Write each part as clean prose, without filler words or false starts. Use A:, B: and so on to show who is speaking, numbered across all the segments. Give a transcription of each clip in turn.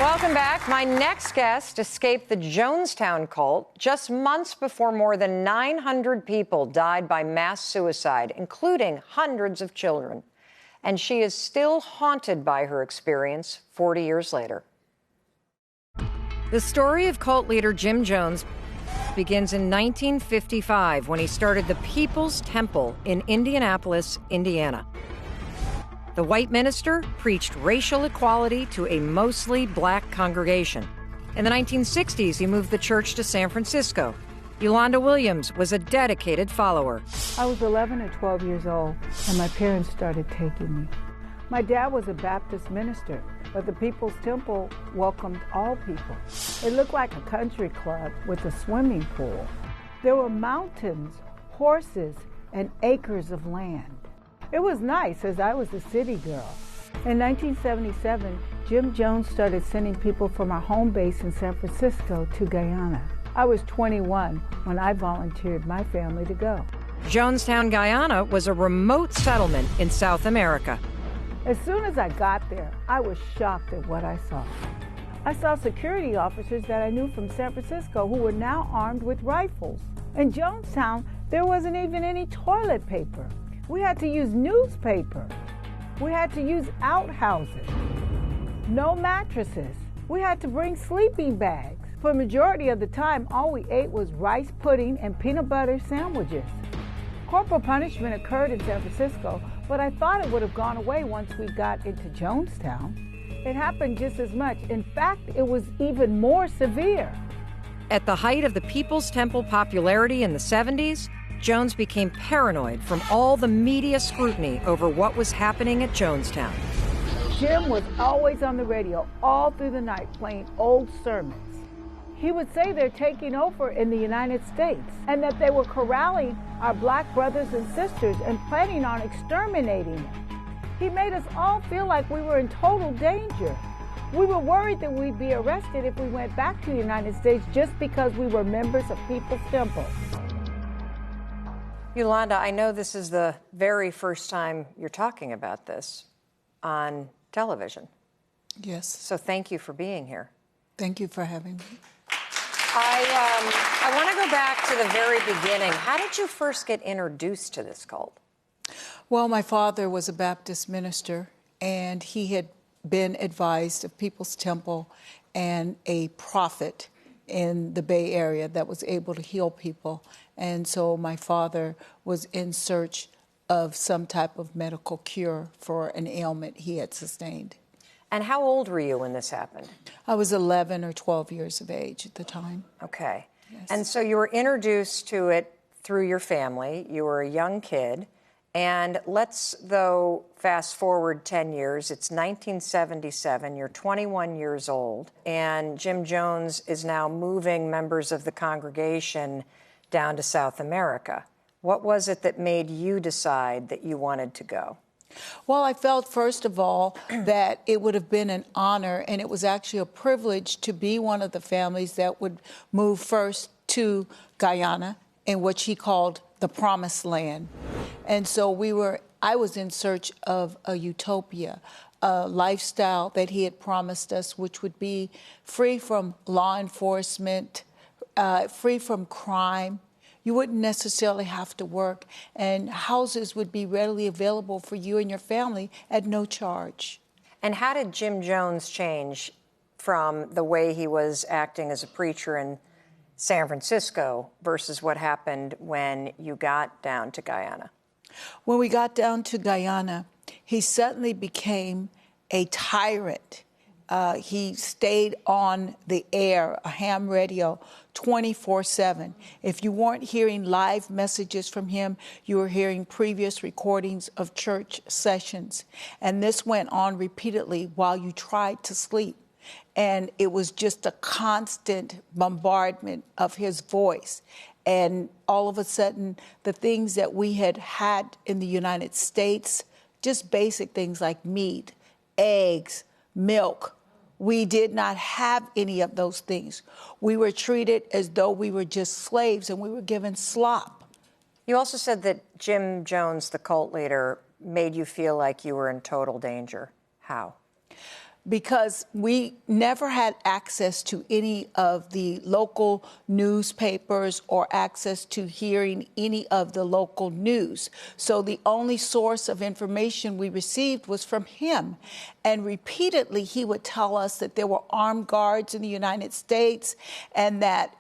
A: Welcome back. My next guest escaped the Jonestown cult just months before more than 900 people died by mass suicide, including hundreds of children. And she is still haunted by her experience 40 years later. The story of cult leader Jim Jones begins in 1955 when he started the People's Temple in Indianapolis, Indiana. The white minister preached racial equality to a mostly black congregation. In the 1960s, he moved the church to San Francisco. Yolanda Williams was a dedicated follower.
B: I was 11 or 12 years old, and my parents started taking me. My dad was a Baptist minister, but the People's Temple welcomed all people. It looked like a country club with a swimming pool. There were mountains, horses, and acres of land. It was nice, as I was a city girl. In 1977, Jim Jones started sending people from our home base in San Francisco to Guyana. I was 21 when I volunteered my family to go.
A: Jonestown, Guyana was a remote settlement in South America.
B: As soon as I got there, I was shocked at what I saw. I saw security officers that I knew from San Francisco who were now armed with rifles. In Jonestown, there wasn't even any toilet paper. We had to use newspaper. We had to use outhouses. No mattresses. We had to bring sleeping bags. For the majority of the time, all we ate was rice pudding and peanut butter sandwiches. Corporal punishment occurred in San Francisco, but I thought it would have gone away once we got into Jonestown. It happened just as much. In fact, it was even more severe.
A: At the height of the People's Temple popularity in the 70s, Jones became paranoid from all the media scrutiny over what was happening at Jonestown.
B: Jim was always on the radio all through the night playing old sermons. He would say they're taking over in the United States and that they were corralling our black brothers and sisters and planning on exterminating them. He made us all feel like we were in total danger. We were worried that we'd be arrested if we went back to the United States just because we were members of People's Temple.
A: Yolanda, I know this is the very first time you're talking about this on television.
C: Yes.
A: So thank you for being here.
C: Thank you for having me.
A: I want to go back to the very beginning. How did you first get introduced to this cult?
C: Well, my father was a Baptist minister, and he had been advised of People's Temple and a prophet in the Bay Area that was able to heal people. And so my father was in search of some type of medical cure for an ailment he had sustained.
A: And how old were you when this happened?
C: I was 11 or 12 years of age at the time.
A: Okay.
C: Yes.
A: And so you were introduced to it through your family. You were a young kid. And let's, though, fast forward 10 years. It's 1977. You're 21 years old. And Jim Jones is now moving members of the congregation down to South America. What was it that made you decide that you wanted to go?
C: Well, I felt, first of all, that it would have been an honor, and it was actually a privilege to be one of the families that would move first to Guyana in what he called the Promised Land. And so I was in search of a utopia, a lifestyle that he had promised us, which would be free from law enforcement, free from crime. You wouldn't necessarily have to work, and houses would be readily available for you and your family at no charge.
A: And how did Jim Jones change from the way he was acting as a preacher in San Francisco versus what happened when you got down to Guyana?
C: When we got down to Guyana, he suddenly became a tyrant. He stayed on the air, a ham radio, 24/7. If you weren't hearing live messages from him, you were hearing previous recordings of church sessions. And this went on repeatedly while you tried to sleep. And it was just a constant bombardment of his voice. And all of a sudden, the things that we had had in the United States, just basic things like meat, eggs, milk, we did not have any of those things. We were treated as though we were just slaves, and we were given slop.
A: You also said that Jim Jones, the cult leader, made you feel like you were in total danger. How?
C: because we never had access to any of the local newspapers or access to hearing any of the local news. So the only source of information we received was from him. And repeatedly, he would tell us that there were armed guards in the United States and that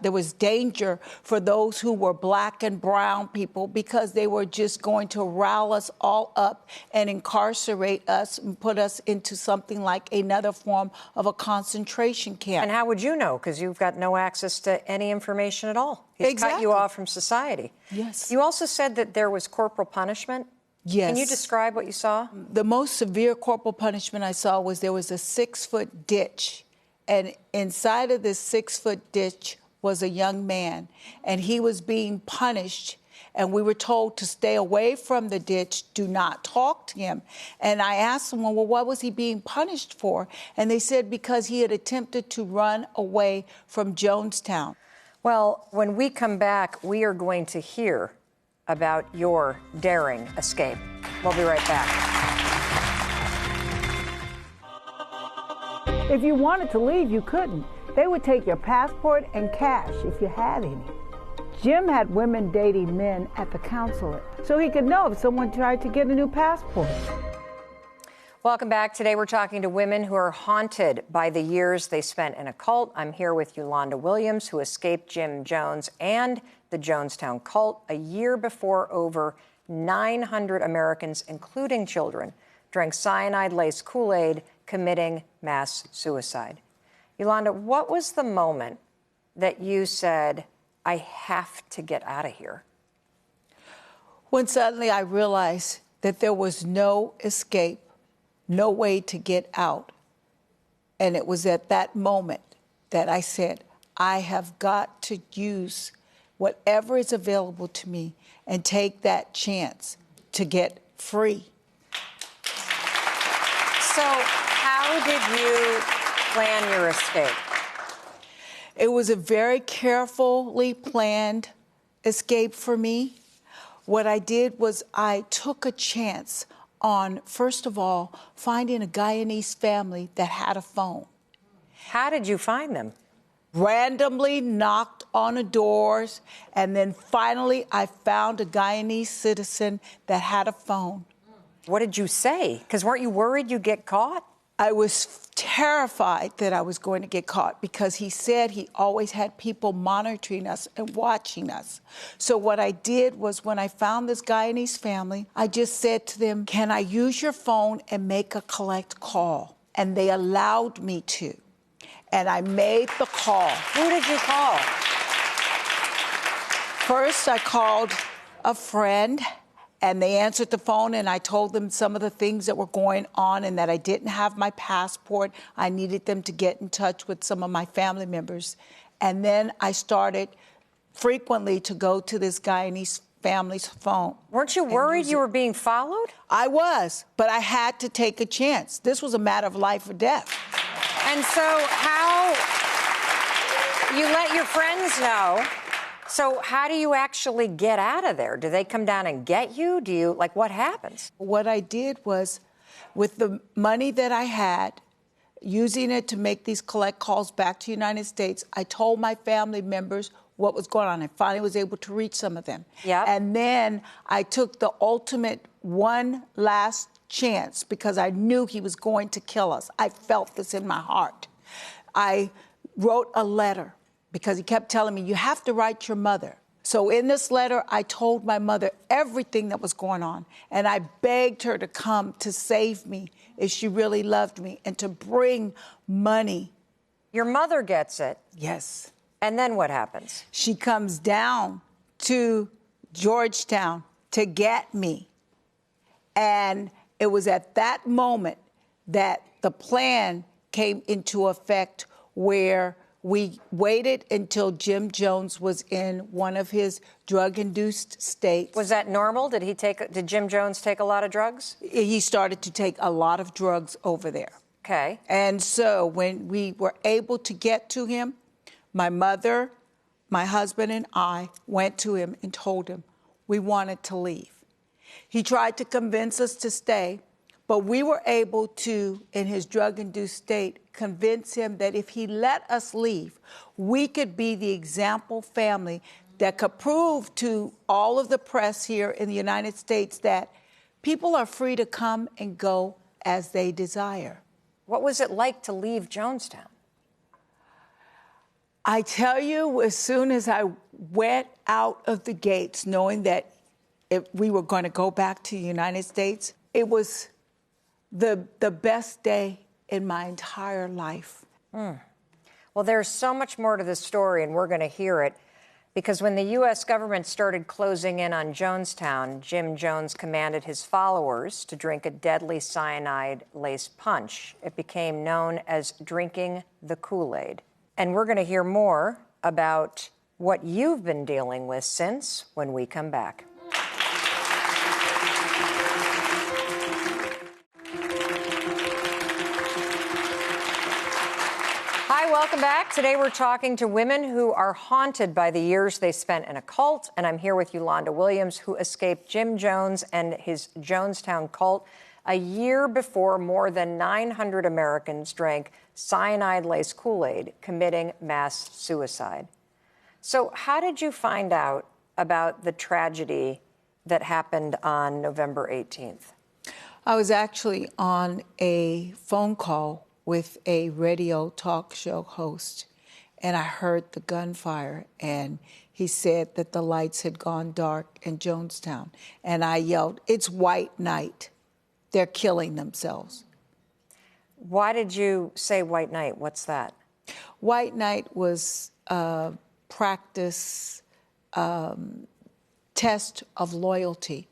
C: there was danger for those who were black and brown people because they were just going to rile us all up and incarcerate us and put us into something like another form of a concentration camp.
A: And how would you know? Because you've got no access to any information at all. He's
C: Exactly.
A: cut you off from society.
C: Yes.
A: You also said that there was corporal punishment.
C: Yes.
A: Can you describe what you saw?
C: The most severe corporal punishment I saw was there was a 6-foot ditch. And inside of this 6-foot ditch was a young man, and he was being punished. And we were told to stay away from the ditch, do not talk to him. And I asked someone, well, what was he being punished for? And they said because he had attempted to run away from Jonestown.
A: Well, when we come back, we are going to hear about your daring escape. We'll be right back.
B: If you wanted to leave, you couldn't. They would take your passport and cash if you had any. Jim had women dating men at the consulate, so he could know if someone tried to get a new passport.
A: Welcome back. Today we're talking to women who are haunted by the years they spent in a cult. I'm here with Yolanda Williams, who escaped Jim Jones and the Jonestown cult a year before over 900 Americans, including children, drank cyanide-laced Kool-Aid, committing mass suicide. Yolanda, what was the moment that you said, I have to get out of here?
C: When suddenly I realized that there was no escape, no way to get out. And it was at that moment that I said, I have got to use whatever is available to me and take that chance to get free.
A: So how did you plan your escape?
C: It was a very carefully planned escape for me. What I did was I took a chance on, first of all, finding a Guyanese family that had a phone.
A: How did you find them?
C: Randomly knocked on the doors, and then finally I found a Guyanese citizen that had a phone.
A: What did you say? Because weren't you worried you'd get caught?
C: I was terrified that I was going to get caught because he said he always had people monitoring us and watching us. So what I did was when I found this Guyanese family, I just said to them, can I use your phone and make a collect call? And they allowed me to. And I made the call.
A: Who did you call?
C: First, I called a friend. And they answered the phone, and I told them some of the things that were going on and that I didn't have my passport. I needed them to get in touch with some of my family members. And then I started frequently to go to this Guyanese family's phone.
A: Weren't you worried you were being followed?
C: I was, but I had to take a chance. This was a matter of life or death.
A: And so how you let your friends know. So how do you actually get out of there? Do they come down and get you? Do you, like, what happens?
C: What I did was, with the money that I had, using it to make these collect calls back to the United States, I told my family members what was going on. I finally was able to reach some of them.
A: Yep.
C: And then I took the ultimate one last chance because I knew he was going to kill us. I felt this in my heart. I wrote a letter, because he kept telling me, you have to write your mother. So in this letter, I told my mother everything that was going on. And I begged her to come to save me if she really loved me and to bring money.
A: Your mother gets it.
C: Yes.
A: And then what happens?
C: She comes down to Georgetown to get me. And it was at that moment that the plan came into effect, where we waited until Jim Jones was in one of his drug-induced states.
A: Was that normal? Did Jim Jones take a lot of drugs?
C: He started to take a lot of drugs over there.
A: Okay.
C: And so when we were able to get to him, my mother, my husband, and I went to him and told him we wanted to leave. He tried to convince us to stay, But we were able to, in his drug-induced state, convince him that if he let us leave, we could be the example family that could prove to all of the press here in the United States that people are free to come and go as they desire.
A: What was it like to leave Jonestown?
C: I tell you, as soon as I went out of the gates, knowing that we were going to go back to the United States, it was the best day in my entire life.
A: Well, there's so much more to this story, and we're going to hear it. Because when the U.S. government started closing in on Jonestown, Jim Jones commanded his followers to drink a deadly cyanide-laced punch. It became known as drinking the Kool-Aid. And we're going to hear more about what you've been dealing with since when we come back. Hi, welcome back. Today we're talking to women who are haunted by the years they spent in a cult. And I'm here with Yolanda Williams, who escaped Jim Jones and his Jonestown cult a year before more than 900 Americans drank cyanide-laced Kool-Aid, committing mass suicide. So how did you find out about the tragedy that happened on November 18th?
C: I was actually on a phone call with a radio talk show host, and I heard the gunfire, and he said that the lights had gone dark in Jonestown. And I yelled, "It's white night. They're killing themselves."
A: Why did you say white night? What's that?
C: White night was a practice test of loyalty,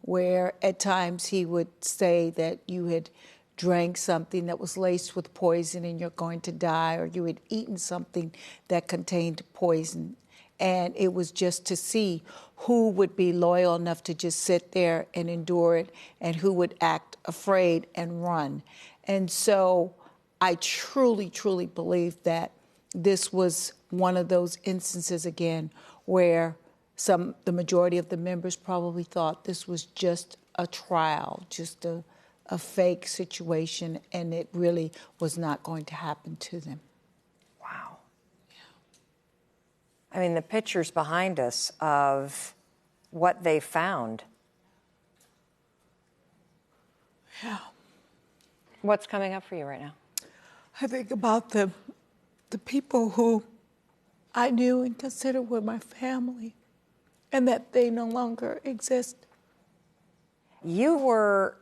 C: where at times he would say that you had drank something that was laced with poison and you're going to die, or you had eaten something that contained poison. And it was just to see who would be loyal enough to just sit there and endure it, and who would act afraid and run. And so I truly, truly believe that this was one of those instances again where the majority of the members probably thought this was just a trial, just a fake situation, and it really was not going to happen to them.
A: Wow. I mean, the pictures behind us of what they found.
C: Yeah.
A: What's coming up for you right now?
C: I think about the people who I knew and considered were my family, and that they no longer exist.
A: You were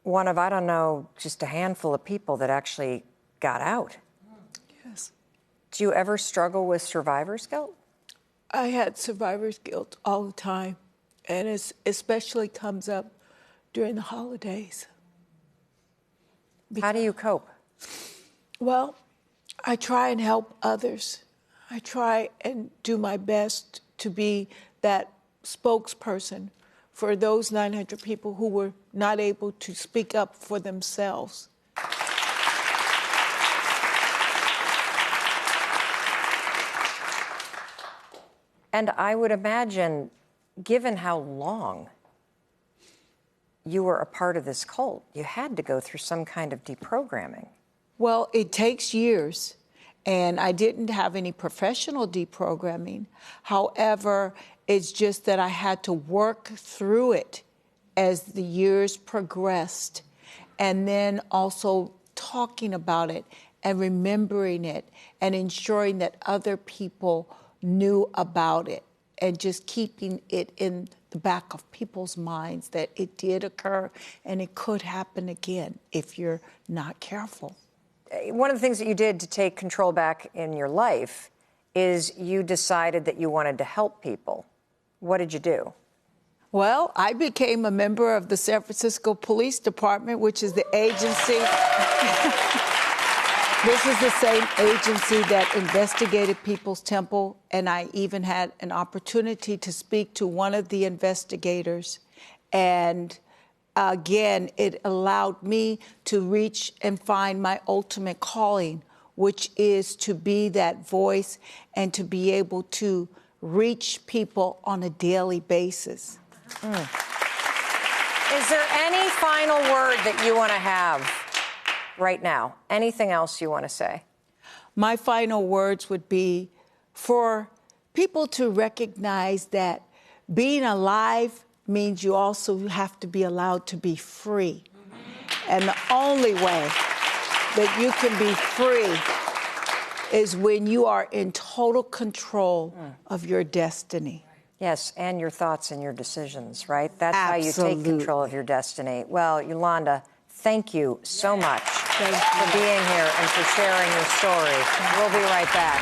A: one of, I don't know, just a handful of people that actually got out.
C: Yes.
A: Do you ever struggle with survivor's guilt?
C: I had survivor's guilt all the time, and it especially comes up during the holidays.
A: How do you cope?
C: Well, I try and help others. I try and do my best to be that spokesperson for those 900 people who were not able to speak up for themselves.
A: And I would imagine, given how long you were a part of this cult, you had to go through some kind of deprogramming.
C: Well, it takes years, and I didn't have any professional deprogramming. However, it's just that I had to work through it as the years progressed, and then also talking about it and remembering it and ensuring that other people knew about it, and just keeping it in the back of people's minds that it did occur and it could happen again if you're not careful.
A: One of the things that you did to take control back in your life is you decided that you wanted to help people. What did you do?
C: Well, I became a member of the San Francisco Police Department, which is the agency. This is the same agency that investigated People's Temple, and I even had an opportunity to speak to one of the investigators. And again, it allowed me to reach and find my ultimate calling, which is to be that voice and to be able to reach people on a daily basis.
A: Is there any final word that you want to have right now? Anything else you want to say?
C: My final words would be for people to recognize that being alive means you also have to be allowed to be free. And the only way that you can be free is when you are in total control of your destiny.
A: Yes, and your thoughts and your decisions, right? That's
C: Absolutely.
A: how you take control of your destiny. Well, Yolanda, thank you so much for being here and for sharing your story. We'll be right back.